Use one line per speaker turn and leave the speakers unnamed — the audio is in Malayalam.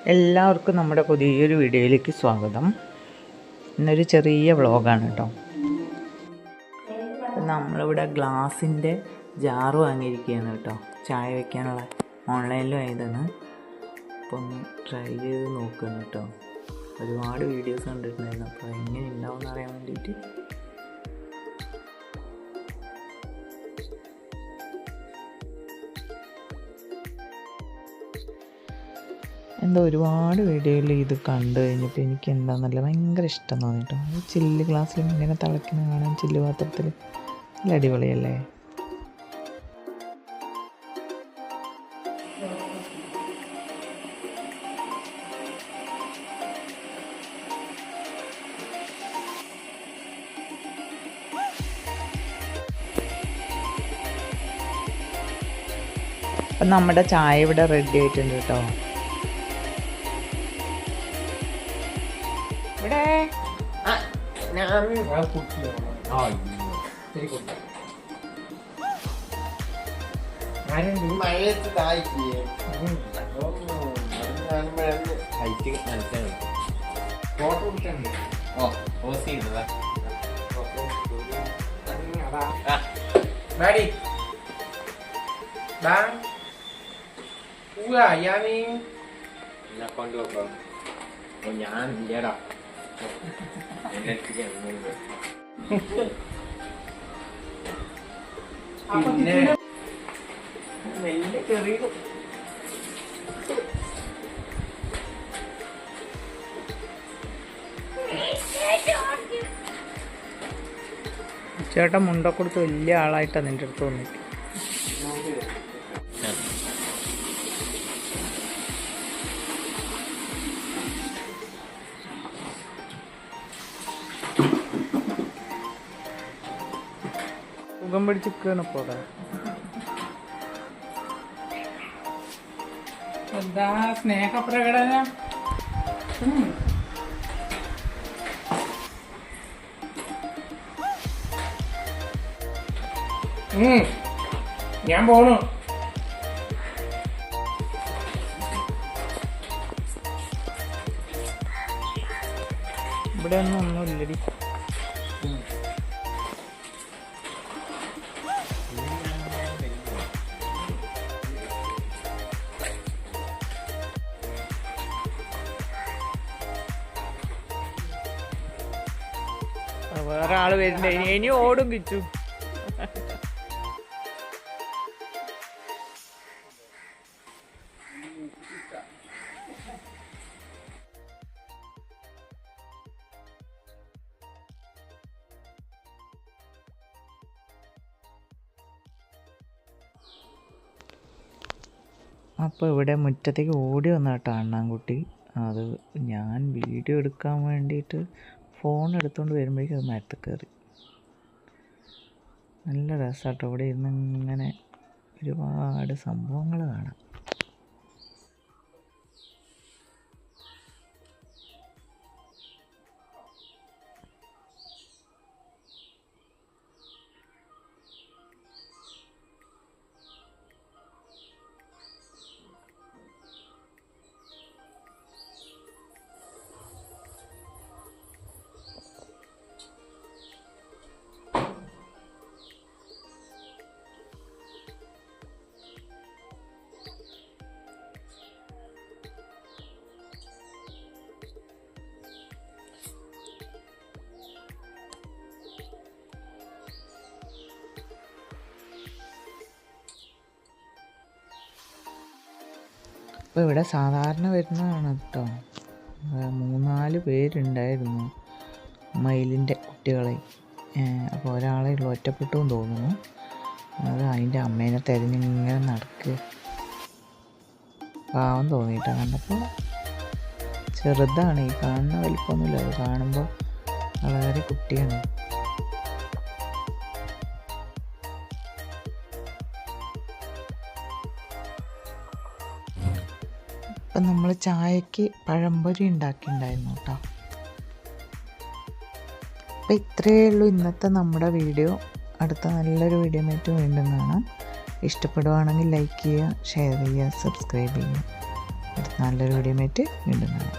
എല്ലാവർക്കും നമ്മുടെ പുതിയൊരു വീഡിയോയിലേക്ക് സ്വാഗതം. ഇന്നൊരു ചെറിയ വ്ളോഗാണ് കേട്ടോ. നമ്മളിവിടെ ഗ്ലാസിൻ്റെ ജാറ് വാങ്ങിയിരിക്കുകയാണ് കേട്ടോ, ചായ വയ്ക്കാനുള്ള. ഓൺലൈനിലും ആയതാണ്. അപ്പോൾ ഒന്ന് ട്രൈ ചെയ്ത് നോക്കണം കേട്ടോ. ഒരുപാട് വീഡിയോസ് കണ്ടിട്ടുണ്ടായിരുന്നു, അപ്പോൾ എങ്ങനെ ഉണ്ടാവും എന്നറിയാൻ വേണ്ടിയിട്ട്. എന്തോ ഒരുപാട് വീഡിയോയിൽ ഇത് കണ്ടു കഴിഞ്ഞപ്പോൾ എനിക്ക് എന്താണെന്നല്ല ഭയങ്കര ഇഷ്ടം തോന്നി കേട്ടോ. ചില്ല് ഗ്ലാസ്സിൽ ഇങ്ങനെ തിളയ്ക്കുന്ന കാണാൻ, ചില്ല് പാത്രത്തിൽ നല്ല അടിപൊളിയല്ലേ. അപ്പം നമ്മുടെ ചായ ഇവിടെ റെഡി ആയിട്ടുണ്ട് കേട്ടോ. ഇവിടെ
ഞാൻ ഇല്ലടാ പിന്നെ മെല്ലെ ചെറിയ
ചേട്ടൻ മുണ്ടൊക്കെ കൊടുത്ത് വലിയ ആളായിട്ടാണ് നിൻ്റെ അടുത്ത് വന്നിട്ട്. സുഖം പിടിച്ചിരിക്കുകയാണ് ഇപ്പോൾ.
എന്താ സ്നേഹപ്രകടനം? ഞാൻ പോണു.
ഇവിടെ ഒന്നുമില്ലടി. വേറെ ആള് വരുന്നുണ്ട്, ഇനി ഓടും കിച്ചു. അപ്പോൾ ഇവിടെ മുറ്റത്തേക്ക് ഓടി വന്ന കേട്ടോ അണ്ണാൻകുട്ടി. അത് ഞാൻ വീഡിയോ എടുക്കാൻ വേണ്ടിയിട്ട് ഫോൺ എടുത്തുകൊണ്ട് വരുമ്പോഴേക്കും അത് മരത്തിൽ കയറി. നല്ല രസമാട്ടോ ഇവിടെ ഇരുന്ന് ഇങ്ങനെ ഒരുപാട് സംഭവങ്ങൾ കാണാം. അപ്പോൾ ഇവിടെ സാധാരണ വരുന്നതാണ് കേട്ടോ. 3-4 പേരുണ്ടായിരുന്നു മയിലിൻ്റെ കുട്ടികളെ. അപ്പോൾ ഒരാളെ ഉള്ളു, ഒറ്റപ്പെട്ടും തോന്നുന്നു. അത് അതിൻ്റെ അമ്മേനെ തിരഞ്ഞിങ്ങനെ നടക്കുക. പാവം തോന്നിയിട്ടാണ് കണ്ടപ്പോൾ. ചെറുതാണ്, ഈ കാണുന്ന വലിപ്പമൊന്നുമില്ല. അത് കാണുമ്പോൾ വളരെ കുട്ടിയാണ്. അപ്പം നമ്മൾ ചായക്ക് പഴംപൊരി ഉണ്ടാക്കിയിട്ടുണ്ടായിരുന്നു കേട്ടോ. അപ്പം ഇത്രയേ ഉള്ളൂ ഇന്നത്തെ നമ്മുടെ വീഡിയോ. അടുത്ത നല്ലൊരു വീഡിയോ ആയിട്ട് വീണ്ടും കാണാം. ഇഷ്ടപ്പെടുവാണെങ്കിൽ ലൈക്ക് ചെയ്യുക, ഷെയർ ചെയ്യുക, സബ്സ്ക്രൈബ് ചെയ്യുക. നല്ലൊരു വീഡിയോ ആയിട്ട് വീണ്ടും കാണാം.